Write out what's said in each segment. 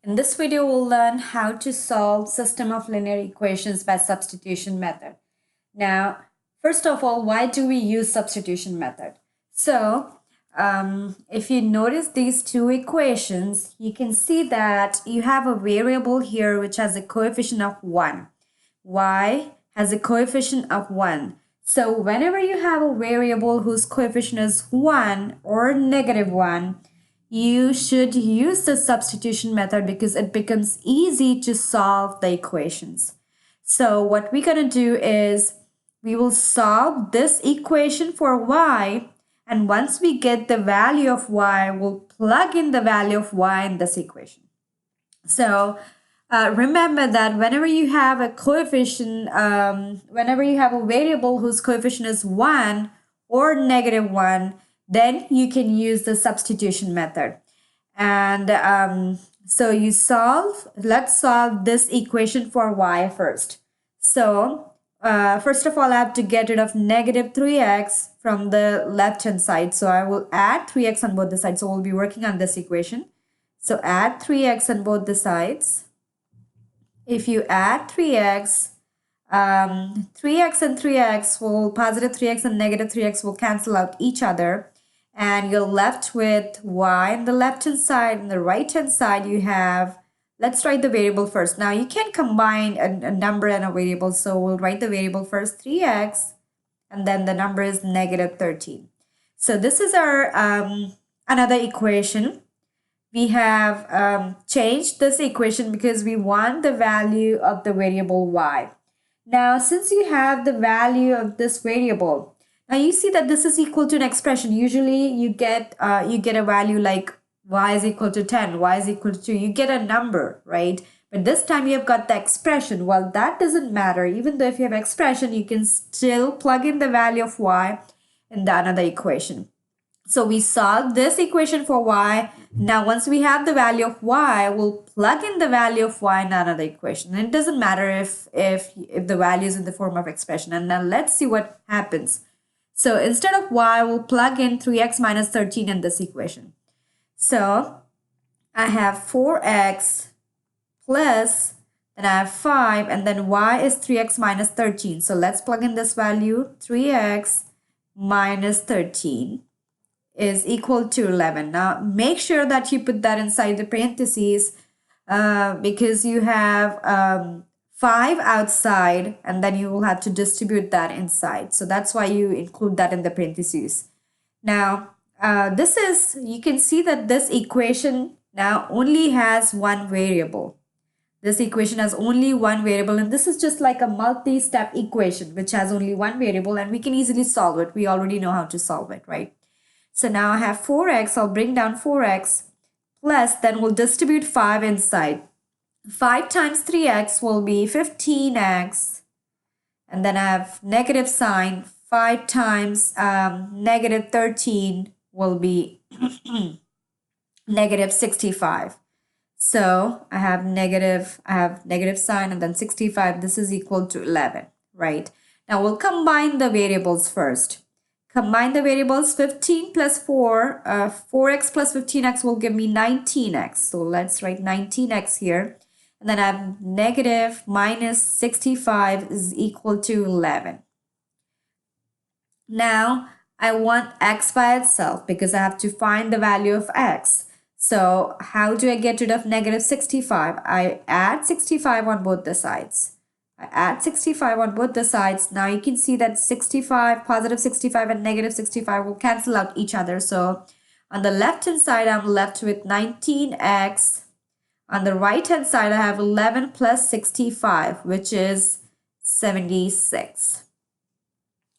In this video, we'll learn how to solve system of linear equations by substitution method. Now, first of all, why do we use substitution method? So, if you notice these two equations, you can see that you have a variable here which has a coefficient of 1. Y has a coefficient of 1. So, whenever you have a variable whose coefficient is 1 or negative 1, you should use the substitution method because it becomes easy to solve the equations. So what we're going to do is we will solve this equation for y, and once we get the value of y, we'll plug in the value of y in this equation. So remember that whenever you have a coefficient, whenever you have a variable whose coefficient is 1 or negative 1, then you can use the substitution method. And so you let's solve this equation for y first. So first of all, I have to get rid of negative 3x from the left-hand side. So I will add 3x on both the sides. So we'll be working on this equation. So add 3x on both the sides. If you add 3x, 3x and 3x will, positive 3x and negative 3x will cancel out each other. And you're left with y on the left-hand side. On the right-hand side, you have, let's write the variable first. Now, you can combine a number and a variable. So we'll write the variable first, 3x, and then the number is negative 13. So this is our another equation. We have changed this equation because we want the value of the variable y. Now, since you have the value of this variable, now you see that this is equal to an expression. Usually you get a value like y is equal to 10, y is equal to 2. You get a number, right? But this time you have got the expression. Well, that doesn't matter. Even though if you have expression, you can still plug in the value of y in the another equation. So we solved this equation for y. Now, once we have the value of y, we'll plug in the value of y in another equation. And it doesn't matter if the value is in the form of expression. And now let's see what happens. So instead of y, we'll plug in 3x minus 13 in this equation. So I have 4x plus, then I have 5, and then y is 3x minus 13. So let's plug in this value, 3x minus 13 is equal to 11. Now make sure that you put that inside the parentheses because you have 5 outside, and then you will have to distribute that inside. So that's why you include that in the parentheses. Now, you can see that this equation now only has one variable. This equation has only one variable, and this is just like a multi-step equation which has only one variable, and we can easily solve it. We already know how to solve it, right? So now I have 4x, I'll bring down 4x, plus then we'll distribute 5 inside. 5 times 3x will be 15x, and then I have negative sign. 5 times negative 13 will be negative 65. So I have negative sign and then 65. This is equal to 11, right? Now we'll combine the variables first. Combine the variables, 15 plus 4, 4x plus 15x will give me 19x. So let's write 19x here. And then I have negative minus 65 is equal to 11. Now I want x by itself because I have to find the value of x. So how do I get rid of negative 65? I add 65 on both the sides. I add 65 on both the sides. Now you can see that 65, positive 65 and negative 65 will cancel out each other. So on the left-hand side, I'm left with 19x. On the right-hand side, I have 11 plus 65, which is 76.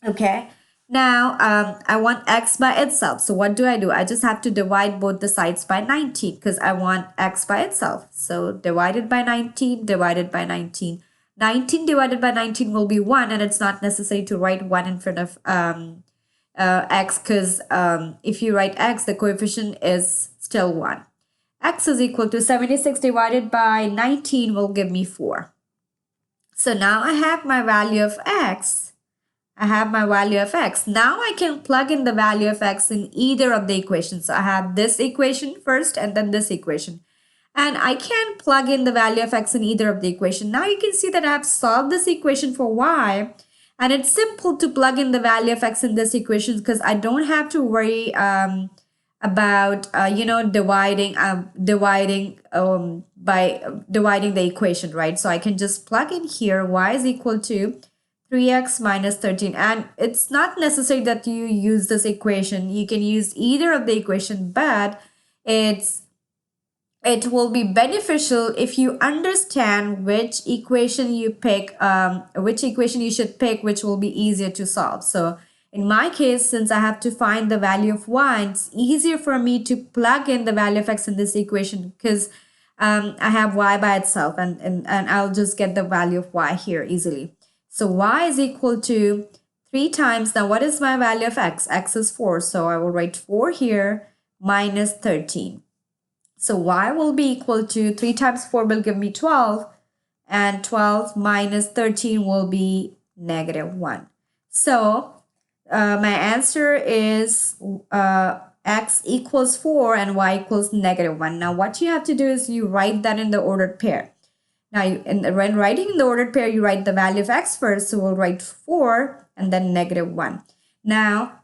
Okay. Now, I want x by itself. So what do? I just have to divide both the sides by 19 because I want x by itself. So divided by 19, divided by 19. 19 divided by 19 will be 1, and it's not necessary to write 1 in front of x because if you write x, the coefficient is still 1. X is equal to 76 divided by 19 will give me 4. So now I have my value of x. Now I can plug in the value of x in either of the equations. So I have this equation first and then this equation. And I can plug in the value of x in either of the equation. Now you can see that I have solved this equation for y. And it's simple to plug in the value of x in this equation because I don't have to worry about dividing the equation, right? So I can just plug in here y is equal to 3x minus 13. And it's not necessary that you use this equation. You can use either of the equation, but it will be beneficial if you understand which equation you pick, which equation you should pick, which will be easier to solve. So in my case, since I have to find the value of y, it's easier for me to plug in the value of x in this equation because I have y by itself, and I'll just get the value of y here easily. So y is equal to 3 times, now what is my value of x? X is 4, so I will write 4 here minus 13. So y will be equal to 3 times 4 will give me 12, and 12 minus 13 will be negative 1. So my answer is x equals 4 and y equals negative 1. Now what you have to do is you write that in the ordered pair. Now when writing in the ordered pair, you write the value of x first. So we'll write 4 and then negative 1. Now,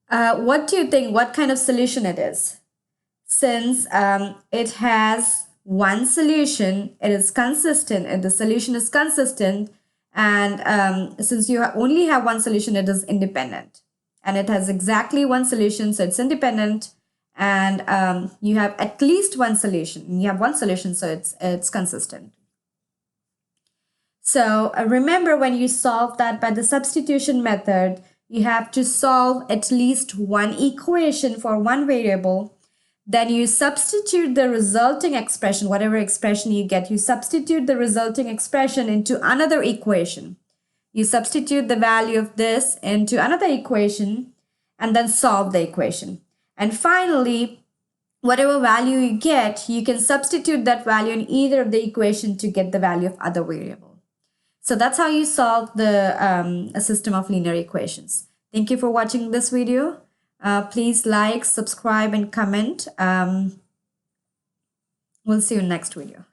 what do you think? What kind of solution it is? Since it has one solution, it is consistent, and the solution is consistent, and since you only have one solution, it is independent, and it has exactly one solution, so it's independent, and you have at least one solution. You have one solution, so it's consistent. So remember, when you solve that by the substitution method, you have to solve at least one equation for one variable. Then you substitute the resulting expression, whatever expression you get, you substitute the resulting expression into another equation. You substitute the value of this into another equation and then solve the equation. And finally, whatever value you get, you can substitute that value in either of the equation to get the value of other variable. So that's how you solve the a system of linear equations. Thank you for watching this video. Please like, subscribe, and comment. We'll see you in next video.